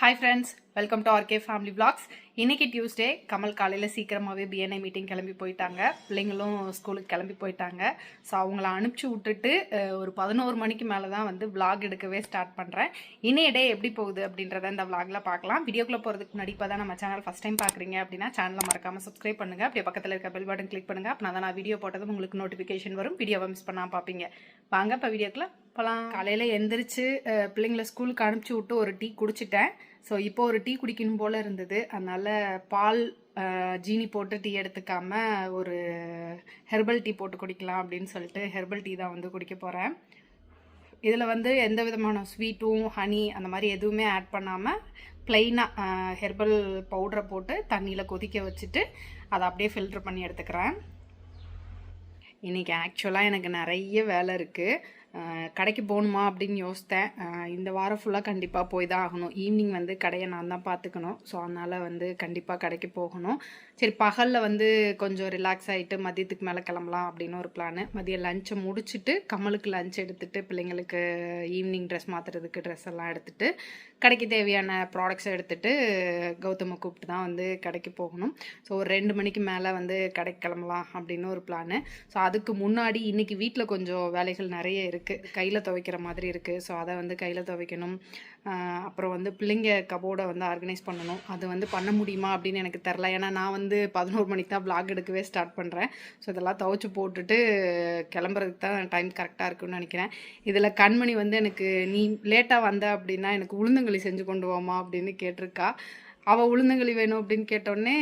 Hi friends, welcome to RK family vlogs. இன்றைக்கி Tuesday. Kamal காலையில் சீக்கிரமாகவே பிஎன்ஐ மீட்டிங் கிளம்பி போயிட்டாங்க. பிள்ளைங்களும் ஸ்கூலுக்கு கிளம்பி போயிட்டாங்க. ஸோ அவங்கள அனுப்பிச்சி விட்டுட்டு ஒரு 11 மணிக்கு மேலே தான் வந்து vlog எடுக்கவே ஸ்டார்ட் பண்ணுறேன். இன்றைய டே எப்படி போகுது அப்படின்றத இந்த vlogல பார்க்கலாம். வீடியோக்குள்ளே போகிறதுக்கு முன்னாடி இப்போ தான் நம்ம சேனல் ஃபஸ்ட் டைம் பார்க்குறீங்க அப்படின்னா சேனலை மறக்காமல் சப்ஸ்கிரைப் பண்ணுங்கள். அப்படியே பக்கத்தில் இருக்க பெல் பட்டன் கிளிக் பண்ணுங்கள். அப்படின்னா தான் நான் வீடியோ போட்டதும் உங்களுக்கு நோட்டிஃபிகேஷன் வரும். வீடியோவை மிஸ் பண்ணாமல் பார்ப்பீங்க. வாங்க இப்போ வீடியோக்குள்ளே போகலாம். காலையில் எந்திரிச்சு பிள்ளைங்களை ஸ்கூலுக்கு அனுப்பிச்சி விட்டு ஒரு டீ குடிச்சிட்டேன். ஸோ இப்போ ஒரு டீ குடிக்கணும் போல் இருந்தது. அதனால் பால் ஜீனி போட்டு டீ எடுத்துக்காம ஒரு ஹெர்பல் டீ போட்டு குடிக்கலாம் அப்படின்னு சொல்லிட்டு ஹெர்பல் டீ தான் வந்து குடிக்க போகிறேன். இதில் வந்து எந்த விதமான ஸ்வீட்டும் ஹனி அந்த மாதிரி எதுவுமே ஆட் பண்ணாமல் ப்ளைனாக ஹெர்பல் பவுடரை போட்டு தண்ணியில் கொதிக்க வச்சுட்டு அதை அப்படியே ஃபில்ட்ரு பண்ணி எடுத்துக்கிறேன். இன்றைக்கி ஆக்சுவலாக எனக்கு நிறைய வேலை இருக்குது. கடைக்கு போகணுமா அப்படின்னு யோசித்தேன். இந்த வாரம் ஃபுல்லாக கண்டிப்பாக போய் தான் ஆகணும். ஈவினிங் வந்து கடையை நான் தான் பார்த்துக்கணும். ஸோ அதனால் வந்து கண்டிப்பாக கடைக்கு போகணும். சரி, பகலில் வந்து கொஞ்சம் ரிலாக்ஸ் ஆகிட்டு மதியத்துக்கு மேலே கிளம்பலாம் அப்படின்னு ஒரு பிளான். மதியம் லஞ்சை முடிச்சுட்டு கமலுக்கு லஞ்ச் எடுத்துகிட்டு பிள்ளைங்களுக்கு ஈவினிங் ட்ரெஸ் மாற்றுறதுக்கு ட்ரெஸ் எல்லாம் எடுத்துகிட்டு கடைக்கு தேவையான ப்ராடக்ட்ஸை எடுத்துகிட்டு கௌதமை கூப்பிட்டு தான் வந்து கடைக்கு போகணும். ஸோ ஒரு 2 மணிக்கு மேலே வந்து கடைக்கு கிளம்பலாம் அப்படின்னு ஒரு பிளான். ஸோ அதுக்கு முன்னாடி இன்றைக்கி வீட்டில் கொஞ்சம் வேலைகள் நிறைய இருக்குது. கையில் துவைக்கிற மாதிரி இருக்குது. ஸோ அதை வந்து கையில் துவைக்கணும். அப்புறம் வந்து பிள்ளைங்க கபோர்டை வந்து ஆர்கனைஸ் பண்ணணும். அது வந்து பண்ண முடியுமா அப்படின்னு எனக்கு தெரில. ஏன்னா நான் வந்து 11 மணிக்கு தான் vlog எடுக்கவே ஸ்டார்ட் பண்ணுறேன். ஸோ இதெல்லாம் துவைச்சி போட்டுட்டு கிளம்புறதுக்கு தான் டைம் கரெக்டாக இருக்குன்னு நினைக்கிறேன். இதில் கண்மணி வந்து எனக்கு நீ லேட்டாக வந்த அப்படின்னா எனக்கு உளுந்தங்களி செஞ்சு கொண்டு வாமா அப்படின்னு கேட்டிருக்கா. அவள் உளுந்தங்களி வேணும் அப்படின்னு கேட்டோடனே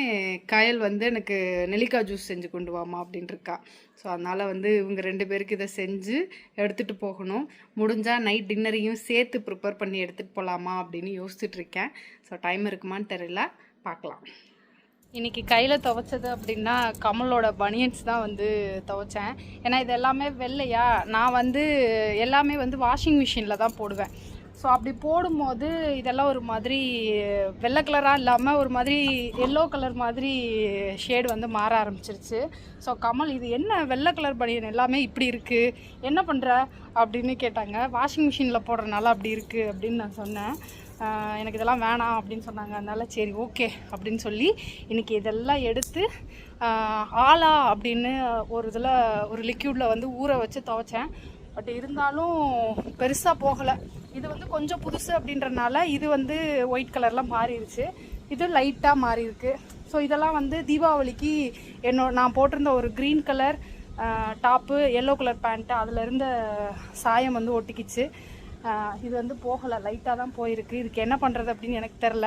கயல் வந்து எனக்கு நெல்லிக்காய் ஜூஸ் செஞ்சு கொண்டு வாமா அப்படின்ட்டுருக்கா. ஸோ அதனால் வந்து இவங்க 2 பேருக்கு இதை செஞ்சு எடுத்துகிட்டு போகணும். முடிஞ்சால் நைட் டின்னரையும் சேர்த்து ப்ரிப்பேர் பண்ணி எடுத்துகிட்டு போகலாமா அப்படின்னு யோசிச்சுட்ருக்கேன். ஸோ டைம் இருக்குமான்னு தெரியல, பார்க்கலாம். இன்றைக்கி கையில் துவைச்சது அப்படின்னா கமலோட பனியன்ஸ் தான் வந்து துவைச்சேன். ஏன்னா இது எல்லாமே வெள்ளையா, நான் வந்து எல்லாமே வந்து வாஷிங் மிஷினில் தான் போடுவேன். ஸோ அப்படி போடும்போது இதெல்லாம் ஒரு மாதிரி வெள்ளை கலராக இல்லாமல் ஒரு மாதிரி எல்லோ கலர் மாதிரி ஷேடு வந்து மாற ஆரம்பிச்சிருச்சு. ஸோ கமல், இது என்ன வெள்ளை கலர் பனியன் எல்லாமே இப்படி இருக்குது, என்ன பண்ணுற அப்படின்னு கேட்டாங்க. வாஷிங் மிஷினில் போடுறதுனால அப்படி இருக்குது அப்படின்னு நான் சொன்னேன். எனக்கு இதெல்லாம் வேணாம் அப்படின்னு சொன்னாங்க. அதனால் சரி ஓகே அப்படின்னு சொல்லி இன்றைக்கி இதெல்லாம் எடுத்து ஆலா அப்படின்னு ஒரு இதில் ஒரு லிக்யூடில் வந்து ஊற வச்சு துவைச்சேன். பட் இருந்தாலும் பெருசாக போகலை. இது வந்து கொஞ்சம் புதுசு அப்படின்றனால இது வந்து ஒயிட் கலர்லாம் மாறிடுச்சு. இது லைட்டாக மாறி இருக்கு. ஸோ இதெல்லாம் வந்து தீபாவளிக்கு நான் போட்டிருந்த ஒரு green colour top, yellow colour pant, அதில் இருந்த சாயம் வந்து ஒட்டிக்கிச்சு. இது வந்து போகலை, லைட்டாக தான் போயிருக்கு. இதுக்கு என்ன பண்ணுறது அப்படின்னு எனக்கு தெரில.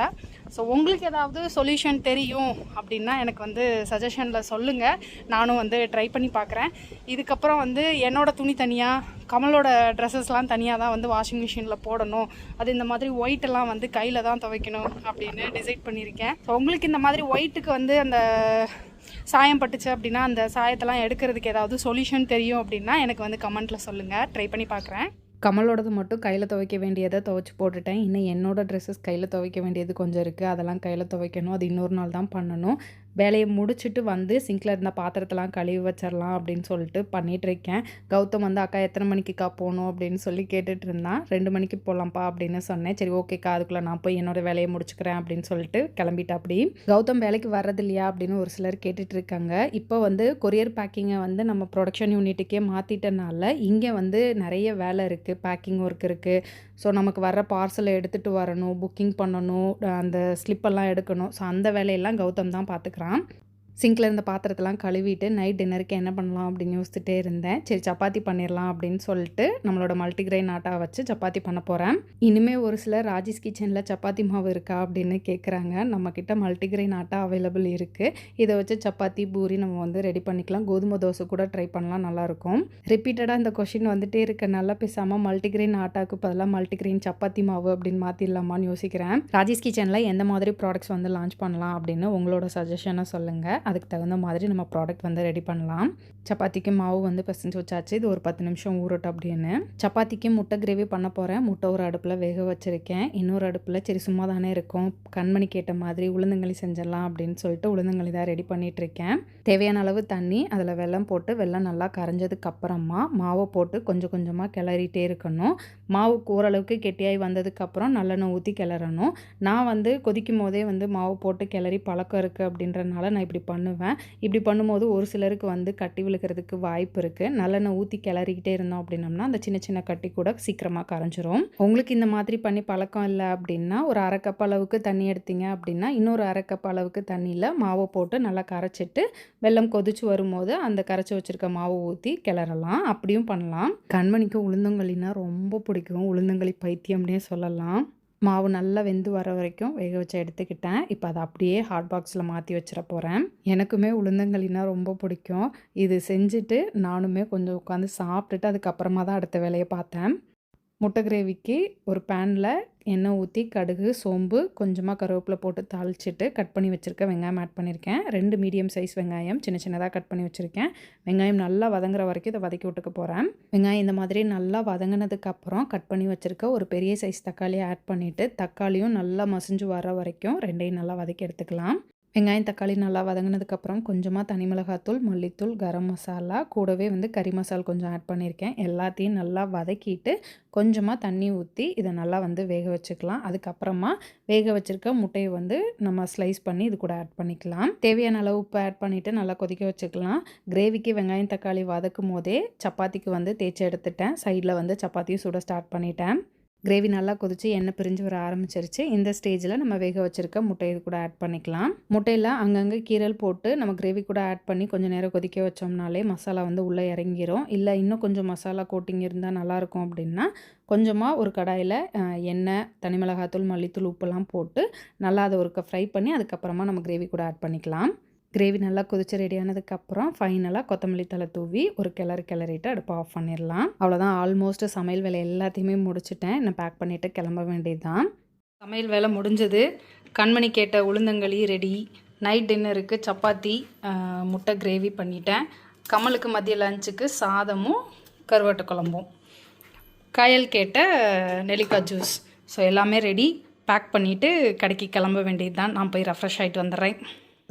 ஸோ உங்களுக்கு ஏதாவது சொல்யூஷன் தெரியும் அப்படின்னா எனக்கு வந்து சஜஷனில் சொல்லுங்கள். நானும் வந்து ட்ரை பண்ணி பார்க்குறேன். இதுக்கப்புறம் வந்து என்னோடய துணி தனியாக, கமலோட ட்ரெஸ்ஸஸ்லாம் தனியாக தான் வந்து வாஷிங் மிஷினில் போடணும். அது இந்த மாதிரி ஒயிட்டெல்லாம் வந்து கையில் தான் துவைக்கணும் அப்படின்னு டிசைட் பண்ணியிருக்கேன். ஸோ உங்களுக்கு இந்த மாதிரி ஒயிட்டுக்கு வந்து அந்த சாயம் பட்டுச்சு அப்படின்னா அந்த சாயத்தெல்லாம் எடுக்கிறதுக்கு ஏதாவது சொல்யூஷன் தெரியும் அப்படின்னா எனக்கு வந்து கமெண்ட்டில் சொல்லுங்கள். ட்ரை பண்ணி பார்க்குறேன். கமலோடது மட்டும் கையில் துவைக்க வேண்டியதை துவைச்சி போட்டுட்டேன். இன்னும் என்னோடய ட்ரெஸ்ஸஸ் கையில் துவைக்க வேண்டியது கொஞ்சம் இருக்குது. அதெல்லாம் கையில் துவைக்கணும். அது இன்னொரு நாள் தான் பண்ணணும். வேலையை முடிச்சுட்டு வந்து சிங்கில் இருந்த பாத்திரத்தெல்லாம் கழுவி வச்சிடலாம் அப்படின்னு சொல்லிட்டு பண்ணிகிட்ருக்கேன். கௌதம் வந்து அக்கா எத்தனை மணிக்குக்கா போகணும் அப்படின்னு சொல்லி கேட்டுட்டு இருந்தான். 2 மணிக்கு போகலாம்ப்பா அப்படின்னு சொன்னேன். சரி ஓகேக்கா, அதுக்குள்ளே நான் போய் என்னோடய வேலையை முடிச்சுக்கிறேன் அப்படின்னு சொல்லிட்டு கிளம்பிட்டா. அப்படி கௌதம் வேலைக்கு வர்றது இல்லையா அப்படின்னு ஒரு சிலர் கேட்டுட்ருக்காங்க. இப்போ வந்து கொரியர் பேக்கிங்கை வந்து நம்ம ப்ரொடக்ஷன் யூனிட்டுக்கே மாற்றிட்டனால இங்கே வந்து நிறைய வேலை இருக்குது. பேக்கிங் ஒர்க் இருக்குது. ஸோ நமக்கு வர்ற பார்சலை எடுத்துகிட்டு வரணும், புக்கிங் பண்ணணும், அந்த ஸ்லிப்பெல்லாம் எடுக்கணும். ஸோ அந்த வேலையெல்லாம் கௌதம் தான் பார்த்துக்கிறான். சிங்கில் இருந்த பாத்திரத்தெல்லாம் கழுவிட்டு நைட் டின்னருக்கு என்ன பண்ணலாம் அப்படின்னு யோசிச்சுட்டே இருந்தேன். சரி சப்பாத்தி பண்ணிடலாம் அப்படின்னு சொல்லிட்டு நம்மளோட மல்டிகிரெயின் ஆட்டா வச்சு சப்பாத்தி பண்ண போகிறேன். இனிமேல் ஒரு சிலர் ராஜேஷ் கிச்சனில் சப்பாத்தி மாவு இருக்கா அப்படின்னு கேட்குறாங்க. நம்மக்கிட்ட மல்டிகிரெயின் ஆட்டா அவைலபிள் இருக்குது. இதை வச்சு சப்பாத்தி பூரி நம்ம வந்து ரெடி பண்ணிக்கலாம். கோதுமை தோசை கூட ட்ரை பண்ணலாம், நல்லாயிருக்கும். ரிப்பீட்டடாக இந்த கொஷின் வந்துட்டே இருக்கனால பேசாமல் மல்டிகிரெயின் ஆட்டாவுக்கு பதிலாக மல்டிகிரெயின் சப்பாத்தி மாவு அப்படின்னு மாற்றிடலாமான்னு யோசிக்கிறேன். ராஜேஷ் கிச்சனில் எந்த மாதிரி ப்ராடக்ட்ஸ் வந்து லான்ச் பண்ணலாம் அப்படின்னு உங்களோட சஜஷனை சொல்லுங்கள். அதுக்கு தகுந்த மாதிரி நம்ம ப்ராடக்ட் வந்து ரெடி பண்ணலாம். சப்பாத்திக்கு மாவு வந்து பிசைஞ்சு வச்சாச்சு. இது ஒரு 10 நிமிஷம் ஊறட்டும் அப்படின்னு. சப்பாத்திக்கு முட்டை கிரேவி பண்ண போகிறேன். முட்டை ஒரு அடுப்பில் வேக வச்சுருக்கேன். இன்னொரு அடுப்பில் சரி சும்மா தானே இருக்கும், கண்மணி கேட்ட மாதிரி உளுந்தங்களி செஞ்சிடலாம் அப்படின்னு சொல்லிட்டு உளுந்தங்களி தான் ரெடி பண்ணிகிட்ருக்கேன். தேவையான அளவு தண்ணி, அதில் வெல்லம் போட்டு வெல்லம் நல்லா கரைஞ்சதுக்கு அப்புறமா மாவை போட்டு கொஞ்சம் கொஞ்சமாக கிளறிட்டே இருக்கணும். மாவு ஓரளவுக்கு கெட்டியாகி வந்ததுக்கப்புறம் நல்லெண்ணெய் ஊற்றி கிளறணும். நான் வந்து கொதிக்கும் போதே வந்து மாவு போட்டு கிளறி பழக்கம் இருக்குது அப்படின்றனால நான் இப்படி பண்ணுவேன். இப்படி பண்ணும்போது ஒரு சிலருக்கு வந்து கட்டி விழுக்கிறதுக்கு வாய்ப்பு இருக்குது. நல்லெண்ணெய் ஊற்றி கிளறிக்கிட்டே இருந்தோம் அப்படின்னம்னா அந்த சின்ன சின்ன கட்டி கூட சீக்கிரமாக கரைஞ்சிரும். உங்களுக்கு இந்த மாதிரி பண்ணி பழக்கம் இல்லை அப்படின்னா ஒரு 1/2 கப் அளவுக்கு தண்ணி எடுத்தீங்க அப்படின்னா இன்னொரு 1/2 கப் அளவுக்கு தண்ணியில் மாவை போட்டு நல்லா கரைச்சிட்டு வெல்லம் கொதிச்சு வரும்போது அந்த கரைச்சி வச்சுருக்க மாவை ஊற்றி கிளறலாம். அப்படியும் பண்ணலாம். கண்மணிக்கு உளுந்தங்களினா ரொம்ப பிடிக்கும். உளுந்தங்களி பைத்தியம்னே சொல்லலாம். மாவு நல்லா வெந்து வர வரைக்கும் வேக வச்சு எடுத்துக்கிட்டேன். இப்போ அதை அப்படியே ஹாட் பாக்ஸில் மாற்றி வச்சிட போகிறேன். எனக்குமே உளுந்தங்களினா ரொம்ப பிடிக்கும். இது செஞ்சுட்டு நானுமே கொஞ்சம் உட்காந்து சாப்பிட்டுட்டு அதுக்கப்புறமா தான் அடுத்த வேலையை பார்த்தேன். முட்டை கிரேவிக்கு ஒரு பேனில் எண்ணெய் ஊற்றி கடுகு, சோம்பு, கொஞ்சமாக கருவேப்பிலை போட்டு தாளிச்சிட்டு கட் பண்ணி வச்சுருக்க வெங்காயம் ஆட் பண்ணியிருக்கேன். 2 மீடியம் சைஸ் வெங்காயம் சின்ன சின்னதாக கட் பண்ணி வச்சுருக்கேன். வெங்காயம் நல்லா வதங்குற வரைக்கும் இதை வதக்கி விட்டுக்க போகிறேன். வெங்காயம் இந்த மாதிரி நல்லா வதங்கினதுக்கப்புறம் கட் பண்ணி வச்சுருக்க ஒரு பெரிய சைஸ் தக்காளியை ஆட் பண்ணிவிட்டு தக்காளியும் நல்லா மசிஞ்சு வர வரைக்கும் ரெண்டையும் நல்லா வதக்கி எடுத்துக்கலாம். வெங்காயம் தக்காளி நல்லா வதங்கினதுக்கப்புறம் கொஞ்சமாக தனி மிளகாத்தூள், மல்லித்தூள், கரம் மசாலா, கூடவே வந்து கறி மசால் கொஞ்சம் ஆட் பண்ணியிருக்கேன். எல்லாத்தையும் நல்லா வதக்கிட்டு கொஞ்சமாக தண்ணி ஊற்றி இதை நல்லா வந்து வேக வச்சுக்கலாம். அதுக்கப்புறமா வேக வச்சுருக்க முட்டையை வந்து நம்ம ஸ்லைஸ் பண்ணி இது கூட ஆட் பண்ணிக்கலாம். தேவையான அளவு உப்பு ஆட் பண்ணிவிட்டு நல்லா கொதிக்க வச்சுக்கலாம். கிரேவிக்கு வெங்காயம் தக்காளி வதக்கும் போதே சப்பாத்திக்கு வந்து தேய்ச்சி எடுத்துட்டேன். சைடில் வந்து சப்பாத்தியும் சுட ஸ்டார்ட் பண்ணிட்டேன். கிரேவி நல்லா கொதிச்சு எண்ணெய் பிரிஞ்சு வர ஆரம்பிச்சிருச்சு. இந்த ஸ்டேஜில் நம்ம வேக வச்சுருக்க முட்டை இது கூட ஆட் பண்ணிக்கலாம். முட்டையில் அங்கங்கே கீரல் போட்டு நம்ம கிரேவி கூட ஆட் பண்ணி கொஞ்சம் நேரம் கொதிக்க வச்சோம்னாலே மசாலா வந்து உள்ளே இறங்கிரும். இல்லை இன்னும் கொஞ்சம் மசாலா கோட்டிங் இருந்தால் நல்லாயிருக்கும் அப்படின்னா கொஞ்சமாக ஒரு கடாயில் எண்ணெய், தனி மிளகாத்தூள், மல்லித்தூள், உப்பெல்லாம் போட்டு நல்லா அதை ஒருக்க ஃப்ரை பண்ணி அதுக்கப்புறமா நம்ம கிரேவி கூட ஆட் பண்ணிக்கலாம். கிரேவி நல்லா கொதிச்சு ரெடியானதுக்கப்புறம் ஃபைனலாக கொத்தமல்லி தழை தூவி ஒரு கிளறிட்டு அடுப்பை ஆஃப் பண்ணிடலாம். அவ்வளோதான், ஆல்மோஸ்ட் சமையல் வேலை எல்லாத்தையுமே முடிச்சுட்டேன். நான் பேக் பண்ணிவிட்டு கிளம்ப வேண்டியது தான். சமையல் வேலை முடிஞ்சது. கண்மணி கேட்ட உளுந்தங்களி ரெடி. நைட் டின்னருக்கு சப்பாத்தி, முட்டை கிரேவி பண்ணிட்டேன். கமலுக்கு மதிய லஞ்சுக்கு சாதமும் கருவாட்டு குழம்பும். கயல் கேட்ட நெல்லிக்காய் ஜூஸ். ஸோ எல்லாமே ரெடி. பேக் பண்ணிவிட்டு கடைக்கு கிளம்ப வேண்டியது தான். நான் போய் ரெஃப்ரெஷ் ஆகிட்டு வந்துடுறேன்.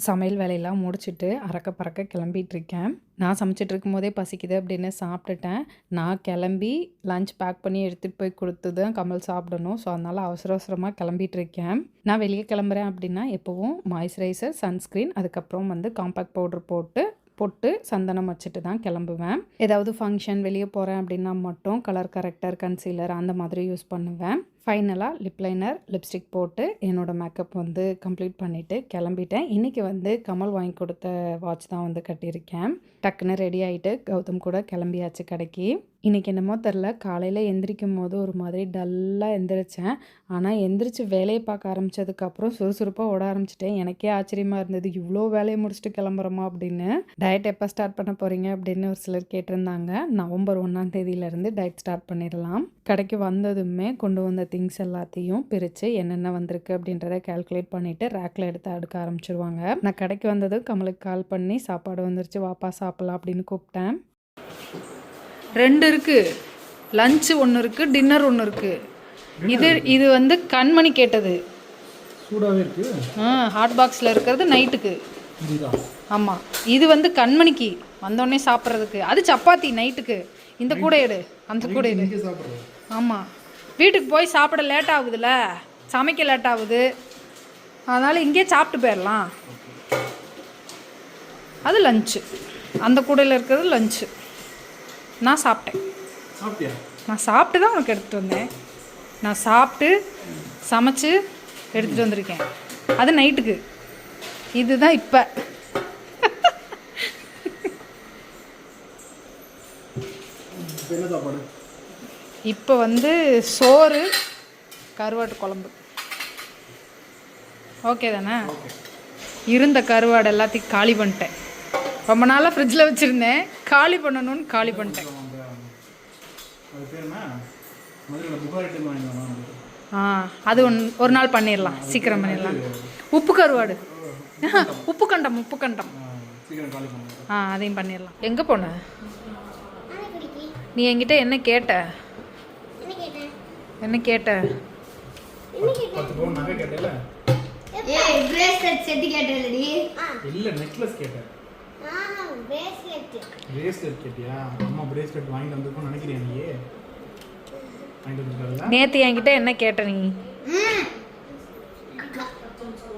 சமையல் வேலையெல்லாம் முடிச்சுட்டு அறக்க பறக்க கிளம்பிகிட்ருக்கேன். நான் சமைச்சிட்டு இருக்கும் போதே பசிக்குது அப்படின்னு சாப்பிட்டுட்டேன். நான் கிளம்பி லஞ்ச் பேக் பண்ணி எடுத்துகிட்டு போய் கொடுத்து தான் கமல் சாப்பிடணும். ஸோ அதனால் அவசரமாக கிளம்பிகிட்ருக்கேன். நான் வெளியே கிளம்புறேன் அப்படின்னா எப்போவும் மாய்ஸ்சரைசர், சன்ஸ்க்ரீன், அதுக்கப்புறம் வந்து காம்பேக்ட் பவுடர் போட்டு சந்தனம் வச்சுட்டு தான் கிளம்புவேன். ஏதாவது ஃபங்க்ஷன் வெளியே போகிறேன் அப்படின்னா மட்டும் கலர் கரெக்டர், கன்சீலர் அந்த மாதிரி யூஸ் பண்ணுவேன். ஃபைனலாக லிப் லைனர், லிப்ஸ்டிக் போட்டு என்னோடய மேக்கப் வந்து கம்ப்ளீட் பண்ணிவிட்டு கிளம்பிட்டேன். இன்றைக்கி வந்து கமல் வாங்கி கொடுத்த வாட்ச் தான் வந்து கட்டியிருக்கேன். டக்குன்னு ரெடி ஆகிட்டு கௌதம் கூட கிளம்பியாச்சு கடைக்கு. இன்றைக்கி என்னமோ தெரில, காலையில் எந்திரிக்கும் போது ஒரு மாதிரி டல்லாக எந்திரிச்சேன். ஆனால் எந்திரிச்சு வேலையை பார்க்க ஆரம்பித்ததுக்கப்புறம் சுறுசுறுப்பாக ஓட ஆரம்பிச்சிட்டேன். எனக்கே ஆச்சரியமாக இருந்தது, இவ்வளோ வேலையை முடிச்சுட்டு கிளம்புறோமா அப்படின்னு. டயட் எப்போ ஸ்டார்ட் பண்ண போகிறீங்க அப்படின்னு ஒரு சிலர் கேட்டிருந்தாங்க. நவம்பர் 1ஆம் தேதியிலேருந்து டயட் ஸ்டார்ட் பண்ணிடலாம். கடைக்கு வந்ததுமே கொண்டு வந்த திங்ஸ் எல்லாத்தையும் பிரித்து என்னென்ன வந்திருக்கு அப்படின்றத கால்குலேட் பண்ணிவிட்டு ரேக்கில் எடுத்து அடுக்க ஆரம்பிச்சிருவாங்க. நான் கடைக்கு வந்ததும் கமலுக்கு கால் பண்ணி சாப்பாடு வந்துருச்சு, வாப்பா சாப்பிட்லாம் அப்படின்னு கூப்பிட்டேன். 2 இருக்குது, லஞ்சு 1 இருக்குது, டின்னர் 1 இருக்குது. இது வந்து கண்மணி கேட்டது. சூடாகவே இருக்குது. ஹாட் பாக்ஸில் இருக்கிறது நைட்டுக்கு. ஆமாம், இது வந்து கண்மணிக்கு வந்தோடனே சாப்பிட்றதுக்கு. அது சப்பாத்தி நைட்டுக்கு. இந்த கூட எடு, அந்த கூட எடு. ஆமாம், வீட்டுக்கு போய் சாப்பிட லேட் ஆகுதுல்ல, சமைக்க லேட் ஆகுது, அதனால் இங்கேயே சாப்பிட்டு போயிடலாம். அது லஞ்சு, அந்த கூடையில் இருக்கிறது லஞ்சு. நான் சாப்பிட்டேன். நான் சாப்பிட்டு தான் உனக்கு எடுத்துகிட்டு வந்தேன். நான் சாப்பிட்டு சமைச்சு எடுத்துகிட்டு வந்திருக்கேன். அது நைட்டுக்கு. இதுதான் இப்போ. இப்போ வந்து சோறு, கருவாட்டு குழம்பு. ஓகே தானே? இருந்த கருவாடு எல்லாத்தையும் காலி பண்ணிட்டேன். ரொம்ப நாளாக ஃப்ரிட்ஜில் வச்சுருந்தேன், காலி பண்ணணும்னு காலி பண்ணிட்டேன். அது ஒரு நாள் பண்ணிடலாம், சீக்கிரம் பண்ணிடலாம். உப்பு கருவாடு, உப்பு கண்டம். சீக்கிரம் காலி பண்ணுங்க. அதையும் பண்ணிடலாம். எங்கே போன நீ? என்கிட்ட என்ன கேட்ட? என்ன கேட்ட? 10 பவுன் நகை கேட்டல? Bracelet set கேட்டலடி. இல்ல நெக்லஸ் கேட்டேன். பிரேஸ்லெட் கேட்டியா? அம்மா பிரேஸ்லெட் வாங்கிட்டு வந்திருக்கோம்னு நினைக்கிறியா நீ? வாங்கிட்டு வந்திருக்கல? நேத்து என்கிட்ட என்ன கேட்ட நீ?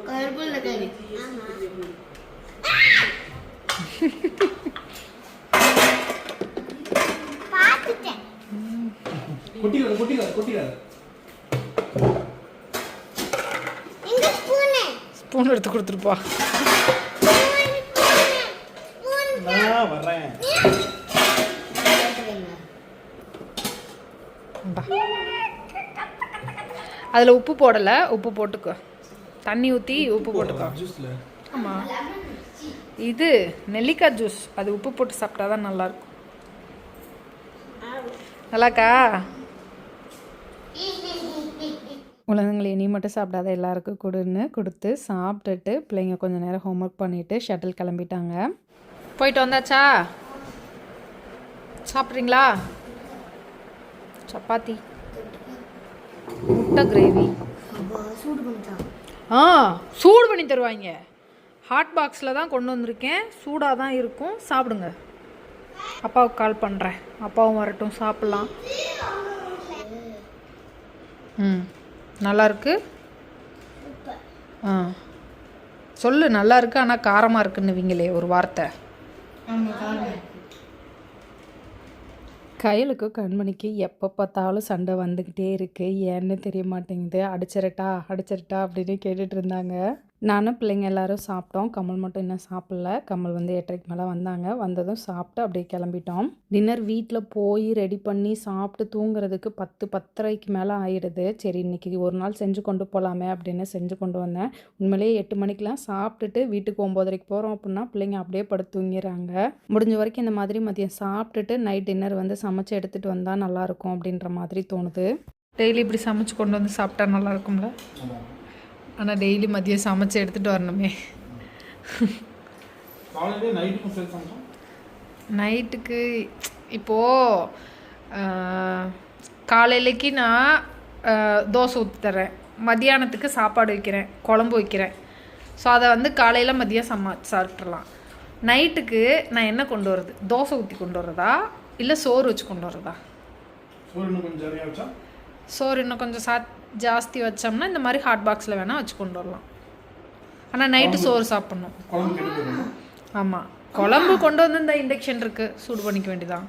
கருப்புல கறி. பாத்துட்டேன். கொட்டிடாத. எங்க ஸ்பூன் எடுத்து கொடுத்துருப்பா. நான் வரேன். அதில் உப்பு போடலை, உப்பு போட்டுக்கோ. தண்ணி ஊற்றி உப்பு போட்டுக்கோ. ஜூஸ்ல. ஆமாம், இது நெல்லிக்காய் ஜூஸ். அது உப்பு போட்டு சாப்பிட்டா தான் நல்லாயிருக்கும். நல்லாக்கா? உலகங்களை நீ மட்டும் சாப்பிடாத, எல்லாருக்கும் கொடுன்னு கொடுத்து சாப்பிட்டுட்டு பிள்ளைங்க கொஞ்சம் நேரம் ஹோம்ஒர்க் பண்ணிவிட்டு ஷட்டில் கிளம்பிட்டாங்க. போயிட்டு வந்தாச்சா? சாப்பிட்றீங்களா? சப்பாத்தி, முட்டை கிரேவி. சூடு பண்ணி தருவாங்க. ஹாட் பாக்ஸில் தான் கொண்டு வந்திருக்கேன். சூடாக தான் இருக்கும். சாப்பிடுங்க. அப்பாவுக்கு கால் பண்ணுறேன். அப்பாவும் வரட்டும், சாப்பிட்லாம். நல்லாயிருக்கு. சொல்லு நல்லா இருக்கு, ஆனால் காரமாக இருக்குன்னுவீங்களே ஒரு வார்த்தை. கையலுக்கு கண்மணிக்கு எப்போ பார்த்தாலும் சண்டை வந்துக்கிட்டே இருக்குது. ஏன்னு தெரிய மாட்டேங்குது. அடிச்சிரட்டா அப்படின்னு கேட்டுட்டு இருந்தாங்க. நானும் பிள்ளைங்க எல்லாரும் சாப்பிட்டோம். கமல் மட்டும் இன்னும் சாப்பிடல. கமல் வந்து 8:30க்கு மேலே வந்தாங்க. வந்ததும் சாப்பிட்டு அப்படியே கிளம்பிட்டோம். டின்னர் வீட்டில் போய் ரெடி பண்ணி சாப்பிட்டு தூங்குறதுக்கு 10-10:30க்கு மேலே ஆயிடுது. சரி இன்னைக்கு ஒரு நாள் செஞ்சு கொண்டு போகலாமே அப்படின்னு செஞ்சு கொண்டு வந்தேன். உண்மையிலேயே 8 மணிக்கெலாம் சாப்பிட்டுட்டு வீட்டுக்கு 9:30க்கு போகிறோம் அப்படின்னா பிள்ளைங்க அப்படியே படுத்து தூங்கிடுறாங்க. முடிஞ்ச வரைக்கும் இந்த மாதிரி மதியம் சாப்பிட்டுட்டு நைட் டின்னர் வந்து சமைச்சு எடுத்துகிட்டு வந்தால் நல்லாயிருக்கும் அப்படின்ற மாதிரி தோணுது. டெய்லி இப்படி சமைச்சு கொண்டு வந்து சாப்பிட்டா நல்லாயிருக்கும்ல. ஆனால் டெய்லி மதியம் சமைச்சு எடுத்துகிட்டு வரணுமே. நைட்டுக்கு இப்போது காலையிலைக்கு நான் தோசை ஊற்றி தரேன், மதியானத்துக்கு சாப்பாடு வைக்கிறேன், குழம்பு வைக்கிறேன். ஸோ அதை வந்து காலையில் மதியம் சாப்பிட்றலாம். நைட்டுக்கு நான் என்ன கொண்டு வரது? தோசை ஊற்றி கொண்டு வரதா இல்லை சோறு வச்சு கொண்டு வரதா? சோறு இன்னும் கொஞ்சம் ஜாஸ்தி வச்சோம்னா இந்த மாதிரி ஹாட் பாக்ஸில் வேணால் வச்சு கொண்டு வரலாம். ஆனால் நைட்டு சோறு சாப்பிட்ணும். ஆமாம், குழம்பு கொண்டு வந்து இந்த இண்டக்ஷன் இருக்குது, சூடு பண்ணிக்க வேண்டியதான்.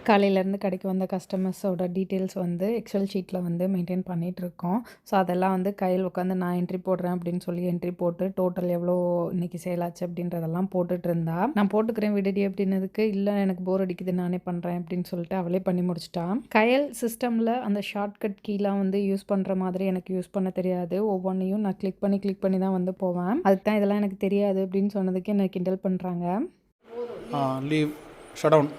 காலையிலேருந்து கடைக்கு வந்த கஸ்டமர்ஸோட டீட்டெயில்ஸ் வந்து எக்ஸல் ஷீட்டில் வந்து மெயின்டைன் பண்ணிகிட்ருக்கோம். ஸோ அதெல்லாம் வந்து கையில் உட்காந்து நான் என்ட்ரி போடுறேன் அப்படின்னு சொல்லி என்ட்ரி போட்டு டோட்டல் எவ்வளோ இன்றைக்கி சேல் ஆச்சு அப்படின்றதெல்லாம் போட்டுட்டு இருந்தா. நான் போட்டுக்கிறேன் விடுடி அப்படின்னதுக்கு, இல்லை எனக்கு போர் அடிக்குது நானே பண்ணுறேன் அப்படின்னு சொல்லிட்டு அவளே பண்ணி முடிச்சிட்டான். கையல் சிஸ்டமில் அந்த ஷார்ட்கட் கீலாம் வந்து யூஸ் பண்ணுற மாதிரி எனக்கு யூஸ் பண்ண தெரியாது. ஒவ்வொன்றையும் நான் கிளிக் பண்ணி தான் வந்து போவேன். அதுக்கு தான் இதெல்லாம் எனக்கு தெரியாது அப்படின்னு சொன்னதுக்கு என்னை கிண்டல் பண்ணுறாங்க. Leave shut down.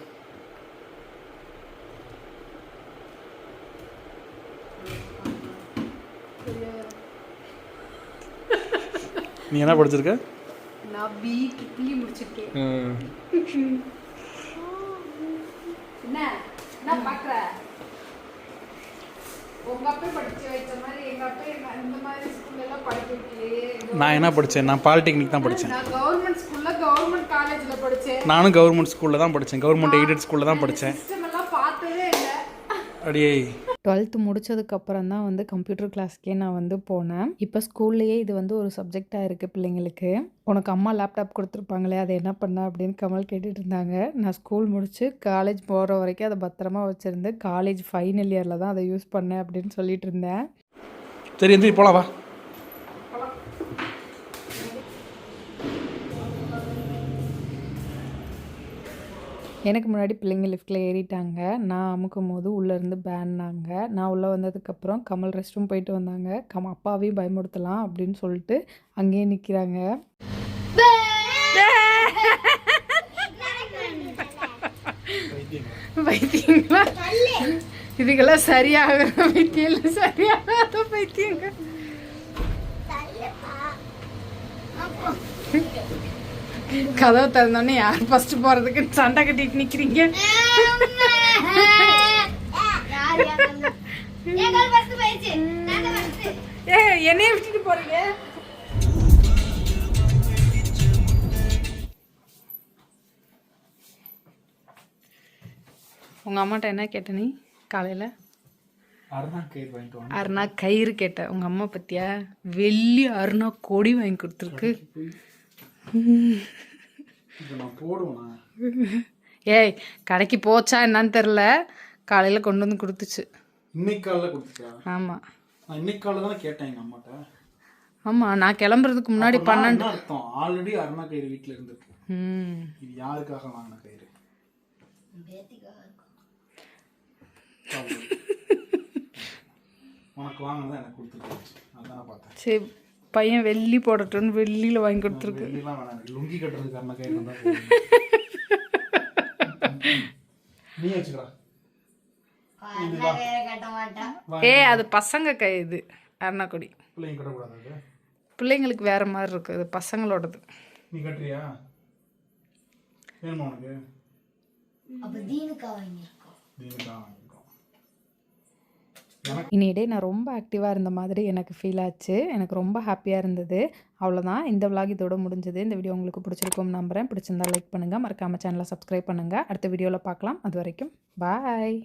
நீ என்ன படிச்சிருக்க? நான் BE முடிச்சிருக்கேன். என்ன பார்க்குற? உங்கள் அப்பா படிச்சு வைச்ச மாதிரி எங்கள் அப்பா இந்த மாதிரி ஸ்கூல்லலாம் படிக்க வைக்கலையே. நான் என்ன படித்தேன்? நான் பாலிடெக்னிக் தான் படித்தேன். நான் கவர்மெண்ட் ஸ்கூலில் கவர்மெண்ட் காலேஜில் படித்தேன். நானும் கவர்மெண்ட் ஸ்கூலில் தான் படித்தேன். கவர்மெண்ட் எய்டட் ஸ்கூலில் தான் படித்தேன். சிஸ்டமெல்லாம் பார்த்ததே இல்லை. அடியே 12th முடிச்சதுக்கப்புறம் தான் வந்து கம்ப்யூட்டர் கிளாஸ்க்கே நான் வந்து போனேன். இப்போ ஸ்கூல்லையே இது வந்து ஒரு சப்ஜெக்டாக இருக்குது பிள்ளைங்களுக்கு. உனக்கு அம்மா லேப்டாப் கொடுத்துருப்பாங்களே அதை என்ன பண்ண அப்படின்னு கமல் கேட்டுட்டு இருந்தாங்க. நான் ஸ்கூல் முடித்து காலேஜ் போகிற வரைக்கும் அதை பத்திரமா வச்சுருந்தேன். காலேஜ் ஃபைனல் இயரில் தான் அதை யூஸ் பண்ணேன் அப்படின்னு சொல்லிட்டு இருந்தேன். சரி எந்திரி போகலாம் வா. எனக்கு முன்னாடி பிள்ளைங்க லிஃப்ட்டில் ஏறிட்டாங்க. நான் அமுக்கும் போது உள்ளேருந்து பேன்னாங்க. நான் உள்ளே வந்ததுக்கப்புறம் கமல் ரெஸ்ட் ரூம் போயிட்டு வந்தாங்க. அப்பாவையும் பயமுறுத்தலாம் அப்படின்னு சொல்லிட்டு அங்கேயே நிற்கிறாங்க. பைத்தியங்களா இதுக்கெல்லாம் சரியாகிற பைத்தியம் சரியாகாத பைத்தியங்க. கதவை திறந்தோடனே யார் ஃபர்ஸ்ட் போறதுக்கு சண்டை கட்டிட்டு நிக்கிறீங்க. ஏ என்னைய விட்டுட்டு போறீங்க. உங்க அம்மாட்ட என்ன கேட்ட நீ காலையில? அருணா கயிறு வாங்கிட்டு வாங்க. அருணா கயிறு கேட்ட. உங்க அம்மா பத்தியா வெள்ளி அருணா கொடி வாங்கி கொடுத்துருக்கு. இப்போ நான் போடுவேண்ணா. ஏய் கடைக்கு போச்சா என்னன்னு தெரில, காலையில் கொண்டு வந்து கொடுத்துச்சு. இன்னைக்கு காலையில் கொடுத்துச்சா? ஆமாம் நான் இன்னைக்கு காலையில் தானே கேட்டேன் எங்கள் அம்மாட்ட. ஆமாம் நான் கிளம்புறதுக்கு முன்னாடி 12. அர்த்தம் ஆல்ரெடி அருணா கயிறு வீட்டில் இருந்திருக்கு. இது யாருக்காக வாங்கின கயிறு? உனக்கு வாங்கினதான் எனக்கு கொடுத்துருச்சு. அதான் பார்த்தேன். சரி பையன் வெள்ளி போடட்டும்னு வெள்ளியில் வாங்கி கொடுத்துருக்கு. வெள்ளிலாம் வேணாம், லுங்கி கட்டுறதுக்கு அருணா கயிறு தான். நீ வச்சுக்கிறா. அது பசங்க கை, இது அருணாக்கொடி. பிள்ளைங்க கட்டக்கூடாது. பிள்ளைங்களுக்கு வேற மாதிரி இருக்கு, அது பசங்களோடது. நீ கட்டுறியா? வேணுமா உனக்கு? தீனுக்கா வாங்கியிருக்கோம். இனிடே நான் ரொம்ப ஆக்டிவாக இருந்த மாதிரி எனக்கு ஃபீல் ஆச்சு. எனக்கு ரொம்ப ஹாப்பியாக இருந்தது. அவ்வளோதான், இந்த விலாக் இதோட முடிஞ்சது. இந்த வீடியோ உங்களுக்கு பிடிச்சிருக்கும்னு நம்புகிறேன். பிடிச்சிருந்தா லைக் பண்ணுங்கள், மறக்காமல் சேனலை சப்ஸ்கிரைப் பண்ணுங்கள். அடுத்த வீடியோவில் பார்க்கலாம். அது வரைக்கும் பாய்.